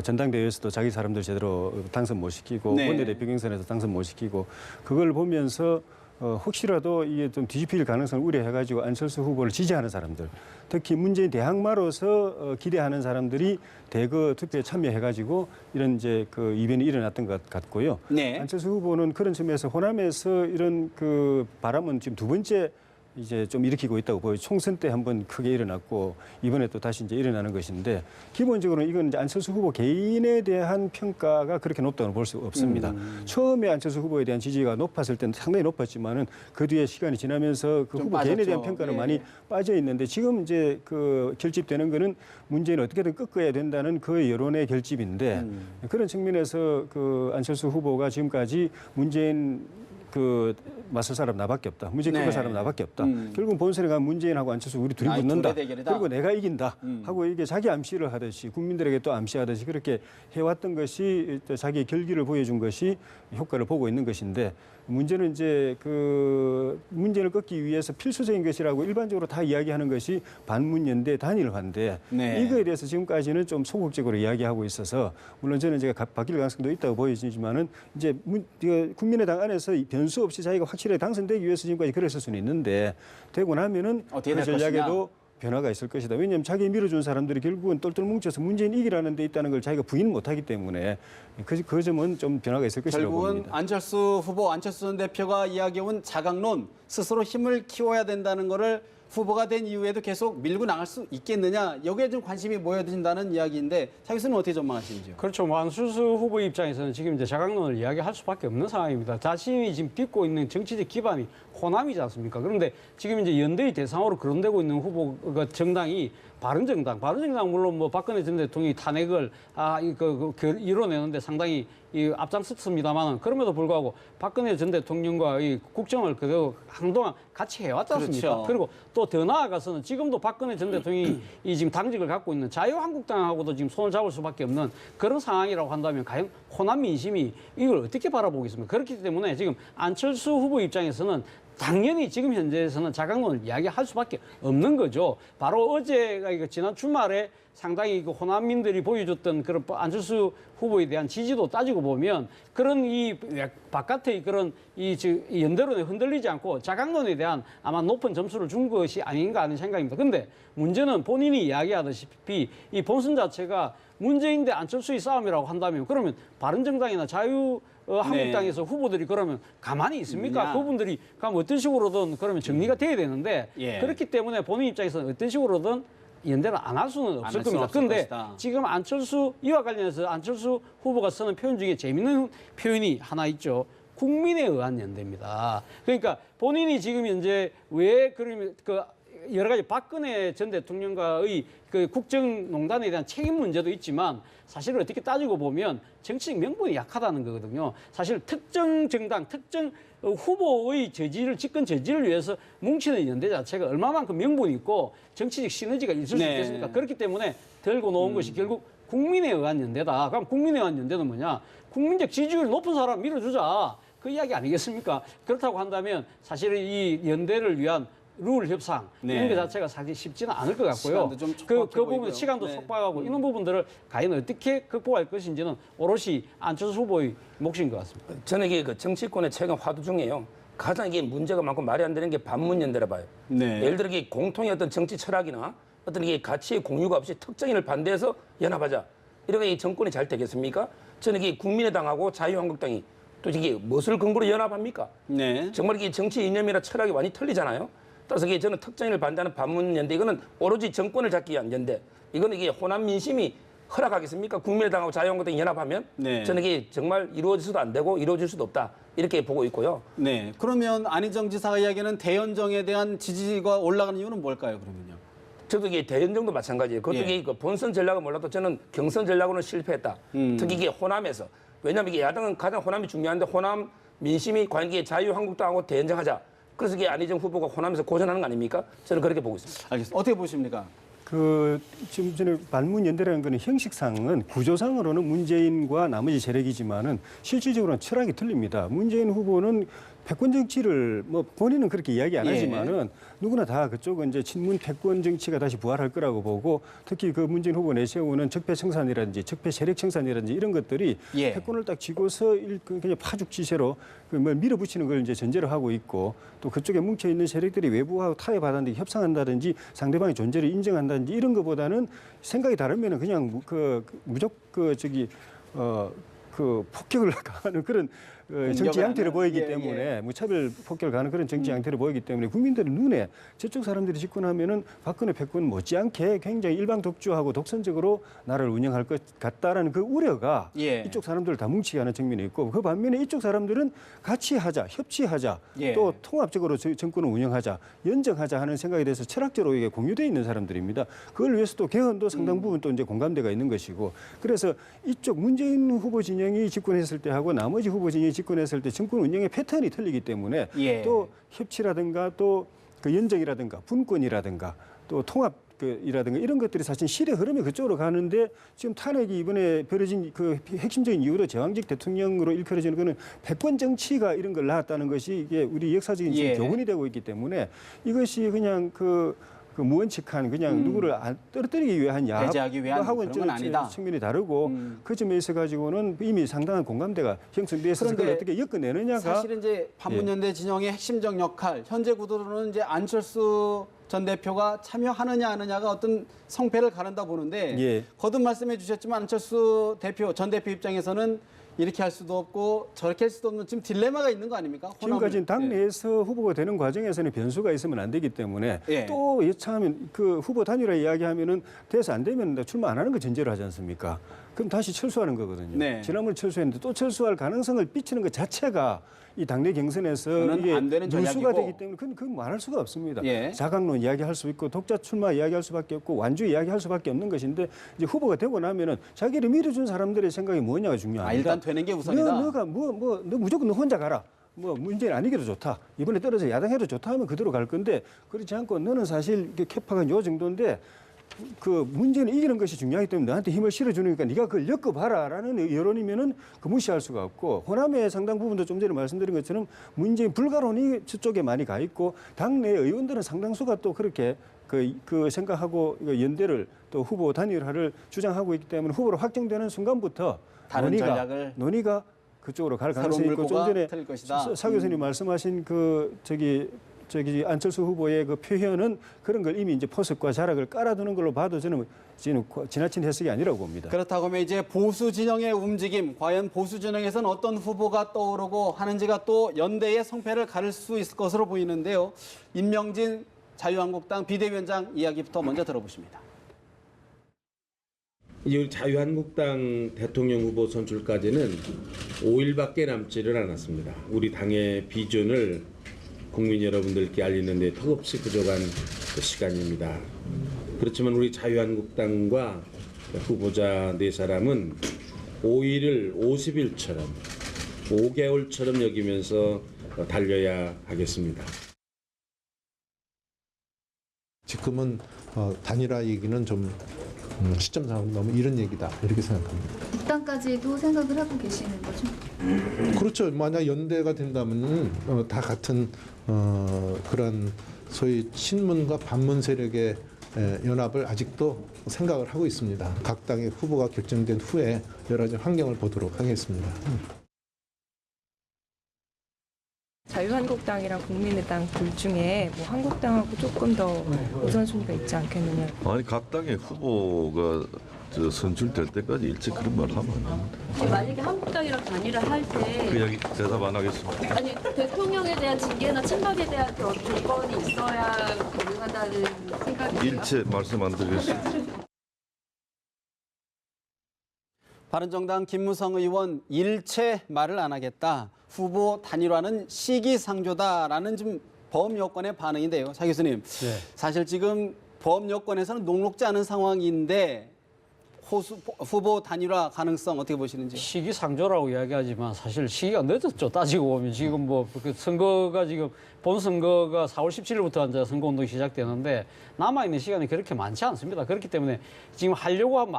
전당대회에서도 자기 사람들 제대로 당선 못 시키고 원내대표 경선에서 당선 못 시키고 그걸 보면서 혹시라도 이게 좀 뒤집힐 가능성을 우려해가지고 안철수 후보를 지지하는 사람들, 특히 문재인 대항마로서 기대하는 사람들이 대거 투표에 참여해가지고 이런 이제 그 이변이 일어났던 것 같고요. 네. 안철수 후보는 그런 점에서 호남에서 이런 그 바람은 지금 두 번째 이제 좀 일으키고 있다고 보여요. 총선 때 한번 크게 일어났고 이번에 또 다시 이제 일어나는 것인데 기본적으로 이건 이제 안철수 후보 개인에 대한 평가가 그렇게 높다고 볼 수 없습니다. 처음에 안철수 후보에 대한 지지가 높았을 때는 상당히 높았지만은 그 뒤에 시간이 지나면서 그 좀 후보 개인에 대한 빠졌죠. 평가는 예. 많이 빠져 있는데 지금 이제 그 결집되는 거는 문재인을 어떻게든 꺾어야 된다는 그 여론의 결집인데 그런 측면에서 그 안철수 후보가 지금까지 문재인 그 맞설 사람 나밖에 없다. 문재인 꺾을 사람 나밖에 없다. 결국 본선에 가면 문재인하고 안철수 우리 둘이 붙는다. 둘의 대결이다. 그리고 내가 이긴다. 하고 이게 자기 암시를 하듯이 국민들에게 또 암시하듯이 그렇게 해왔던 것이 자기의 결기를 보여준 것이 효과를 보고 있는 것인데 문제는 이제 그 문재인을 꺾기 위해서 필수적인 것이라고 일반적으로 다 이야기하는 것이 반문연대 단일화인데 네. 이거에 대해서 지금까지는 좀 소극적으로 이야기하고 있어서 물론 저는 제가 바뀔 가능성도 있다고 보이지만은 이제 국민의당 안에서 변수 없이 자기가 확실하게 당선되기 위해서 지금까지 그랬을 수는 있는데 되고 나면은 어떻게 그 될 전략에도 변화가 있을 것이다. 왜냐하면 자기 밀어준 사람들이 결국은 똘똘 뭉쳐서 문재인 이기라는 데 있다는 걸 자기가 부인 못하기 때문에 그 점은 좀 변화가 있을 것이라고 결국은 봅니다. 안철수 후보, 안철수 전 대표가 이야기해온 자강론, 스스로 힘을 키워야 된다는 거를 후보가 된 이후에도 계속 밀고 나갈 수 있겠느냐, 여기에 좀 관심이 모여든다는 이야기인데 차 교수는 어떻게 전망하시는지요? 그렇죠. 뭐 안철수 후보 입장에서는 지금 이제 자강론을 이야기할 수밖에 없는 상황입니다. 자신이 지금 딛고 있는 정치적 기반이 호남이지 않습니까? 그런데 지금 이제 연대의 대상으로 거론되고 있는 후보가 정당이 바른정당 물론 뭐 박근혜 전 대통령이 탄핵을 이뤄내는데 상당히 앞장섰습니다만은 그럼에도 불구하고 박근혜 전 대통령과 이 국정을 그대로 한동안 같이 해왔지 않습니까? 그렇죠. 그리고 또 더 나아가서는 지금도 박근혜 전 대통령이 이 지금 당직을 갖고 있는 자유한국당하고도 지금 손을 잡을 수밖에 없는 그런 상황이라고 한다면 과연 호남 민심이 이걸 어떻게 바라보겠습니까? 그렇기 때문에 지금 안철수 후보 입장에서는 당연히 지금 현재에서는 자강론을 이야기할 수밖에 없는 거죠. 바로 어제가 지난 주말에 상당히 그 호남민들이 보여줬던 그런 안철수 후보에 대한 지지도 따지고 보면 그런 이 바깥의 그런 이 연대론에 흔들리지 않고 자강론에 대한 아마 높은 점수를 준 것이 아닌가 하는 생각입니다. 근데 문제는 본인이 이야기하다시피 이 본선 자체가 문재인 대 안철수의 싸움이라고 한다면 그러면 바른정당이나 한국당에서 후보들이 그러면 가만히 있습니까? 그분들이 가면 어떤 식으로든 그러면 정리가 돼야 되는데 그렇기 때문에 본인 입장에서는 어떤 식으로든 연대를 안 할 수는 없을 겁니다. 그런데 지금 이와 관련해서 안철수 후보가 쓰는 표현 중에 재밌는 표현이 하나 있죠. 국민에 의한 연대입니다. 그러니까 본인이 지금 현재 왜 그러면 여러 가지 박근혜 전 대통령과의 그 국정농단에 대한 책임 문제도 있지만 사실 어떻게 따지고 보면 정치적 명분이 약하다는 거거든요. 사실 특정 정당, 특정 후보의 집권 저지를 위해서 뭉치는 연대 자체가 얼마만큼 명분이 있고 정치적 시너지가 있을 수 있겠습니까? 그렇기 때문에 들고 놓은 것이 결국 국민에 의한 연대다. 그럼 국민에 의한 연대는 뭐냐? 국민적 지지율이 높은 사람 밀어주자. 그 이야기 아니겠습니까? 그렇다고 한다면 사실 이 연대를 위한 룰 협상 이런 것 자체가 사실 쉽지는 않을 것 같고요. 그 부분 시간도 촉박하고 이런 부분들을 과연 어떻게 극복할 것인지는 오롯이 안철수 후보의 몫인 것 같습니다. 저는 이게 그 정치권의 최근 화두 중에요. 가장 이게 문제가 많고 말이 안 되는 게 반문연대라 봐요. 예를 들어 이게 공통의 어떤 정치 철학이나 어떤 이게 가치의 공유가 없이 특정인을 반대해서 연합하자. 이러면 이 정권이 잘 되겠습니까? 저는 이게 국민의당하고 자유한국당이 또 이게 무엇을 근거로 연합합니까? 정말 이게 정치 이념이나 철학이 많이 틀리잖아요. 따라서 이게 저는 특정인을 반대하는 반문연대 이거는 오로지 정권을 잡기 위한 연대. 이거는 이게 호남 민심이 허락하겠습니까? 국민의당하고 자유한국당이 연합하면 저는 이게 정말 이루어질 수도 안 되고 이루어질 수도 없다. 이렇게 보고 있고요. 네. 그러면 안희정 지사가 이야기하는 대연정에 대한 지지가 올라가는 이유는 뭘까요? 그러면요. 저도 이게 대연정도 마찬가지예요. 그것도 이게 본선 전략은 몰라도 저는 경선 전략으로는 실패했다. 특히 이게 호남에서. 왜냐하면 이게 야당은 가장 호남이 중요한데 호남 민심이 과연 이게 자유한국당하고 대연정하자. 그래서 이게 안희정 후보가 호남에서 고전하는 거 아닙니까? 저는 그렇게 보고 있습니다. 알겠습니다. 어떻게 보십니까? 지금 전에 반문연대라는 거는 형식상은 구조상으로는 문재인과 나머지 세력이지만은 실질적으로는 철학이 틀립니다. 문재인 후보는 패권 정치를 뭐 본인은 그렇게 이야기 안 예. 하지만은 누구나 다 그쪽은 이제 친문 패권 정치가 다시 부활할 거라고 보고 특히 그 문재인 후보 내세우는 적폐 청산이라든지 적폐 세력 청산이라든지 이런 것들이 예. 패권을 딱 쥐고서 그냥 파죽지세로 뭐 밀어붙이는 걸 이제 전제로 하고 있고 또 그쪽에 뭉쳐 있는 세력들이 외부하고 타협하다든지 협상한다든지 상대방의 존재를 인정한다든지 이런 것보다는 생각이 다르면은 그냥 그 폭격을 가하는 그런 정치 양태를 하는? 보이기 예, 때문에 무차별 폭격을 가는 그런 정치 양태를 보이기 때문에 국민들의 눈에 저쪽 사람들이 집권하면은 박근혜 패권 못지않게 굉장히 일방 독주하고 독선적으로 나라를 운영할 것 같다라는 그 우려가 예. 이쪽 사람들을 다 뭉치게 하는 측면이 있고 그 반면에 이쪽 사람들은 같이 하자, 협치하자, 예. 또 통합적으로 정권을 운영하자, 연정하자 하는 생각에 대해서 철학적으로 이게 공유되어 있는 사람들입니다. 그걸 위해서 또 개헌도 상당 부분 또 이제 공감대가 있는 것이고 그래서 이쪽 문재인 후보 진영이 집권했을 때 하고 나머지 후보 진영이 집권했을 때 정권 운영의 패턴이 틀리기 때문에 예. 또 협치라든가 또 그 연정이라든가 분권이라든가 또 통합 이라든가 이런 것들이 사실 시대 흐름이 그쪽으로 가는데 지금 탄핵이 이번에 벌어진 그 핵심적인 이유로 제왕적 대통령으로 일컬어지는 거는 패권 정치가 이런 걸 낳았다는 것이 이게 우리 역사적인 지금 예. 교훈이 되고 있기 때문에 이것이 그냥 그 무언칙한 그냥 누구를 떨어뜨리기 위한 배제하기 위한 야합하고 그런 건 아니다. 측면이 다르고 그 점에 있어 가지고는 이미 상당한 공감대가 형성돼 있어서 그걸 어떻게 엮어내느냐가 사실은 이제 반문연대 진영의 핵심적 역할 현재 구도로는 이제 안철수 전 대표가 참여하느냐 안 하느냐가 어떤 성패를 가른다 보는데 예. 거듭 말씀해 주셨지만 안철수 전 대표 입장에서는 이렇게 할 수도 없고 저렇게 할 수도 없는 지금 딜레마가 있는 거 아닙니까? 지금까지는 예. 당내에서 후보가 되는 과정에서는 변수가 있으면 안 되기 때문에 예. 또 여차하면 그 후보 단일화 이야기하면은 돼서 안 되면 출마 안 하는 거 전제로 하지 않습니까? 그럼 다시 철수하는 거거든요. 네. 지난번 철수했는데 또 철수할 가능성을 비치는 것 자체가 이 당내 경선에서 그거는 이게 안 되는 누수가 전략이고. 되기 때문에 그건 말할 수가 없습니다. 예. 자강론 이야기할 수 있고 독자 출마 이야기할 수밖에 없고 완주 이야기할 수밖에 없는 것인데 이제 후보가 되고 나면은 자기를 밀어준 사람들의 생각이 뭐냐가 중요합니다. 일단 되는 게 우선이다. 너가 너 무조건 너 혼자 가라. 뭐 문재인 아니기도 좋다. 이번에 떨어져 야당해도 좋다 하면 그대로 갈 건데 그렇지 않고 너는 사실 이게 캐파가 요 정도인데 그 문제는 이기는 것이 중요하기 때문에 너한테 힘을 실어주니까 네가 그걸 엮어봐라라는 여론이면은 그 무시할 수가 없고 호남의 상당 부분도 좀 전에 말씀드린 것처럼 문재인 불가론이 저쪽에 많이 가 있고 당내 의원들은 상당수가 또 그렇게 그 생각하고 연대를 또 후보 단일화를 주장하고 있기 때문에 후보로 확정되는 순간부터 다른 전략을 논의가 그쪽으로 갈 새로운 가능성이 있고 좀 물꼬가 전에 틀 것이다. 사 교수님 말씀하신 그 저기 안철수 후보의 그 표현은 그런 걸 이미 이제 포석과 자락을 깔아두는 걸로 봐도 저는 지나친 해석이 아니라고 봅니다. 그렇다고 하면 이제 보수 진영의 움직임, 과연 보수 진영에서는 어떤 후보가 떠오르고 하는지가 또 연대의 성패를 가를 수 있을 것으로 보이는데요. 임명진 자유한국당 비대위원장 이야기부터 먼저 들어보십니다. 이 자유한국당 대통령 후보 선출까지는 5일밖에 남지를 않았습니다. 우리 당의 비전을 국민 여러분들께 알리는 데 턱없이 부족한 시간입니다. 그렇지만 우리 자유한국당과 후보자 네 사람은 5일을 50일처럼 5개월처럼 여기면서 달려야 하겠습니다. 지금은 단일화 얘기는 좀 시점상 너무 이른 얘기다 이렇게 생각합니다. 국당까지도 생각을 하고 계시는 거죠? 그렇죠. 만약 연대가 된다면 다 같은 그런 소위 친문과 반문 세력의 연합을 아직도 생각을 하고 있습니다. 각 당의 후보가 결정된 후에 여러 가지 환경을 보도록 하겠습니다. 자유한국당이랑 국민의당 둘 중에 뭐 한국당하고 조금 더 우선순위가 있지 않겠느냐. 아니 각 당의 후보가 선출될 때까지 일찍 그런 말 하면 안 됩니다. 만약에 한국당이랑 단일화 할 때 그 이야기 대답 안 하겠습니다. 아니 대통령에 대한 징계나 친박에 대한 조건이 있어야 가능하다는 생각이 일체 말씀 안 드리겠습니다. 바른정당 김무성 의원 일체 말을 안 하겠다. 후보 단일화는 시기상조다라는 좀 범여권의 반응인데요. 차 교수님, 네. 사실 지금 범여권에서는 녹록지 않은 상황인데 후보 단일화 가능성 어떻게 보시는지? 시기상조라고 이야기하지만 사실 시기가 늦었죠. 따지고 보면 지금 뭐 그 선거가 지금 본 선거가 4월 17일부터 이제 선거운동이 시작되는데 남아있는 시간이 그렇게 많지 않습니다. 그렇기 때문에 지금 하려고 하면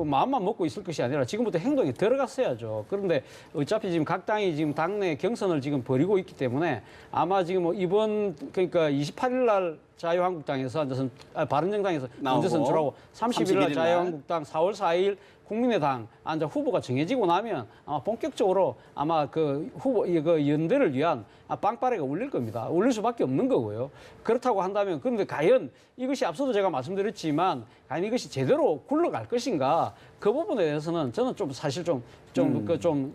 마음만 먹고 있을 것이 아니라 지금부터 행동에 들어갔어야죠. 그런데 어차피 지금 각 당이 지금 당내 경선을 지금 벌이고 있기 때문에 아마 지금 뭐 이번 그러니까 28일 날 자유한국당에서 바른정당에서 먼저 선출하고 31일 날 자유한국당, 4월 4일 국민의당 후보가 정해지고 나면 아마 본격적으로 아마 그 후보 그 연대를 위한 빵빠레가 울릴 겁니다. 울릴 수밖에 없는 거고요. 그렇다고 한다면 그런데 과연 이것이 앞서도 제가 말씀드렸지만 과연 이것이 제대로 굴러갈 것인가 그 부분에 대해서는 저는 좀 사실 좀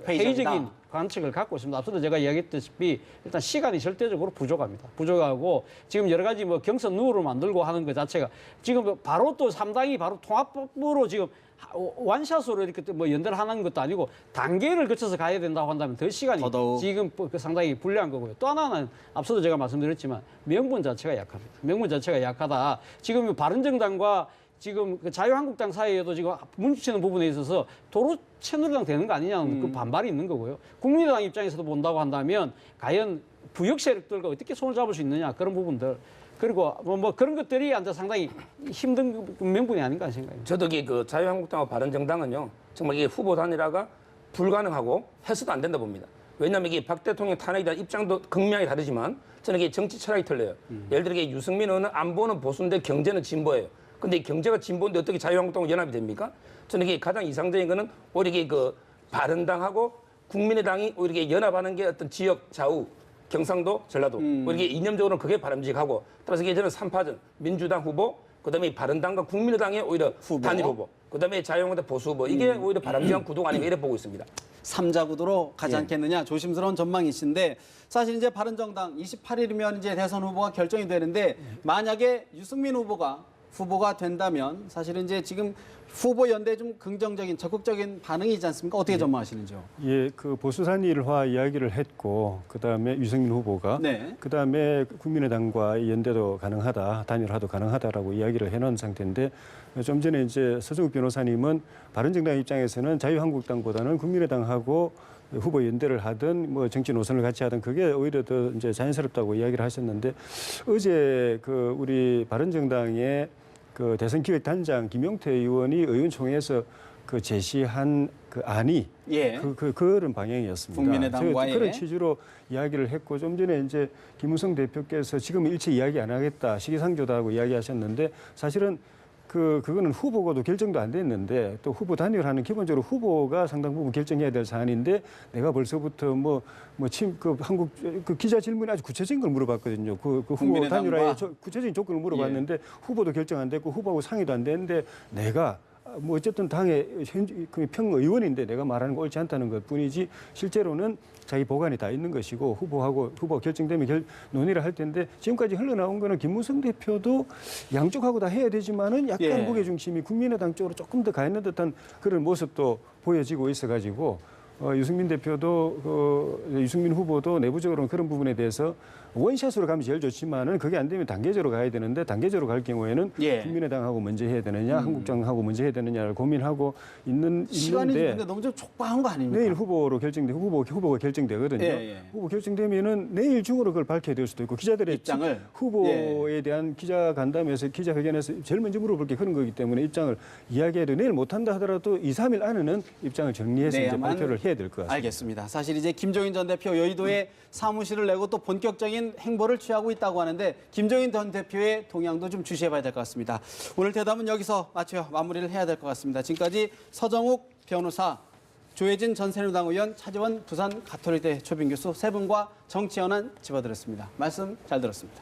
회의적인 관측을 갖고 있습니다. 앞서도 제가 이야기했다시피 일단 시간이 절대적으로 부족합니다. 부족하고 지금 여러 가지 뭐 경선 룰을 만들고 하는 것 자체가 지금 바로 또 3당이 바로 통합으로 지금 완샷으로 이렇게 뭐 연대를 하는 것도 아니고 단계를 거쳐서 가야 된다고 한다면 더 시간이 더더욱. 지금 상당히 불리한 거고요. 또 하나는 앞서도 제가 말씀드렸지만 명분 자체가 약합니다. 명분 자체가 약하다. 지금 바른정당과 지금 그 자유한국당 사이에도 지금 문치는 부분에 있어서 도로 채널당 되는 거 아니냐는 그 반발이 있는 거고요. 국민의당 입장에서도 본다고 한다면 과연 부역 세력들과 어떻게 손을 잡을 수 있느냐 그런 부분들 그리고 뭐 그런 것들이 상당히 힘든 명분이 아닌가 생각합니다. 저도 그 자유한국당과 바른정당은요 정말 이게 후보 단일화가 불가능하고 해서도 안 된다 봅니다. 왜냐하면 이게 박 대통령 탄핵에 대한 입장도 극명히 다르지만 저는 이게 정치 철학이 틀려요. 예를 들어 이게 유승민 의원은 안보는 보수인데 경제는 진보예요. 근데 이 경제가 진보인데 어떻게 자유한국당과 연합이 됩니까? 저는 이게 가장 이상적인 거는 오히려 이게 그 바른당하고 국민의당이 오히려 이게 연합하는 게 어떤 지역 좌우 경상도, 전라도 오히려 이게 이념적으로는 그게 바람직하고 따라서 이게 저는 3파전 민주당 후보 그다음에 바른당과 국민의당의 오히려 단일 후보 그다음에 자유한국당 보수 후보 이게 오히려 바람직한 구도가 아닌가 이래 보고 있습니다. 3자 구도로 가지 않겠느냐 조심스러운 전망이신데 사실 이제 바른정당 28일이면 이제 대선 후보가 결정이 되는데 만약에 유승민 후보가 된다면 사실은 이제 지금 후보 연대에 좀 긍정적인 적극적인 반응이지 않습니까? 어떻게 전망하시는지요? 예, 그 보수 단일화 이야기를 했고 그다음에 유승민 후보가 네. 그다음에 국민의당과 연대도 가능하다, 단일화도 가능하다라고 이야기를 해놓은 상태인데 좀 전에 이제 서정욱 변호사님은 바른정당 입장에서는 자유한국당보다는 국민의당하고 후보 연대를 하든 뭐 정치 노선을 같이 하든 그게 오히려 더 이제 자연스럽다고 이야기를 하셨는데 어제 그 우리 바른정당의 그 대선기획단장 김용태 의원이 의원총회에서 그 제시한 그 안이 그런 방향이었습니다. 국민의당과의 그런 취지로 이야기를 했고 좀 전에 이제 김우성 대표께서 지금 일체 이야기 안 하겠다 시기상조다고 이야기하셨는데 사실은 그거는 후보고도 결정도 안 됐는데 또 후보 단일화는 기본적으로 후보가 상당 부분 결정해야 될 사안인데 내가 벌써부터 한국 기자 질문에 아주 구체적인 걸 물어봤거든요. 그 후보 단일화의 구체적인 조건을 물어봤는데 후보도 결정 안 됐고 후보하고 상의도 안 됐는데 내가 뭐 어쨌든 당의 평의원인데 내가 말하는 거 옳지 않다는 것 뿐이지 실제로는 자기 보관이 다 있는 것이고 후보가 결정되면 논의를 할 텐데 지금까지 흘러나온 거는 김무성 대표도 양쪽하고 다 해야 되지만은 약간 무게중심이 국민의당 쪽으로 조금 더 가 있는 듯한 그런 모습도 보여지고 있어가지고 유승민 후보도 내부적으로는 그런 부분에 대해서 원샷으로 가면 제일 좋지만은 그게 안 되면 단계적으로 가야 되는데 단계적으로 갈 경우에는 국민의당하고 먼저 해야 되느냐, 한국당하고 먼저 해야 되느냐를 고민하고 시간이 있는데 근데 너무 좀 촉박한 거 아닙니까? 내일 후보가 결정되거든요. 후보 결정되면은 내일 중으로 그걸 밝혀야 될 수도 있고 기자들의 입장을 후보에 대한 기자간담회에서 기자회견에서 제일 먼저 물어볼 게 그런 거기 때문에 입장을 이야기해도 내일 못한다 하더라도 2, 3일 안에는 입장을 정리해서 이제 발표를 해야 될 것 같습니다. 알겠습니다. 사실 이제 김종인 전 대표 여의도에 사무실을 내고 또 본격적인 행보를 취하고 있다고 하는데 김종인 전 대표의 동향도 좀 주시해봐야 될 것 같습니다. 오늘 대담은 여기서 마무리를 해야 될 것 같습니다. 지금까지 서정욱 변호사, 조혜진 전 새누리당 의원, 차재원 부산 가톨릭대 초빙 교수 세 분과 정치 현안 짚어드렸습니다. 말씀 잘 들었습니다.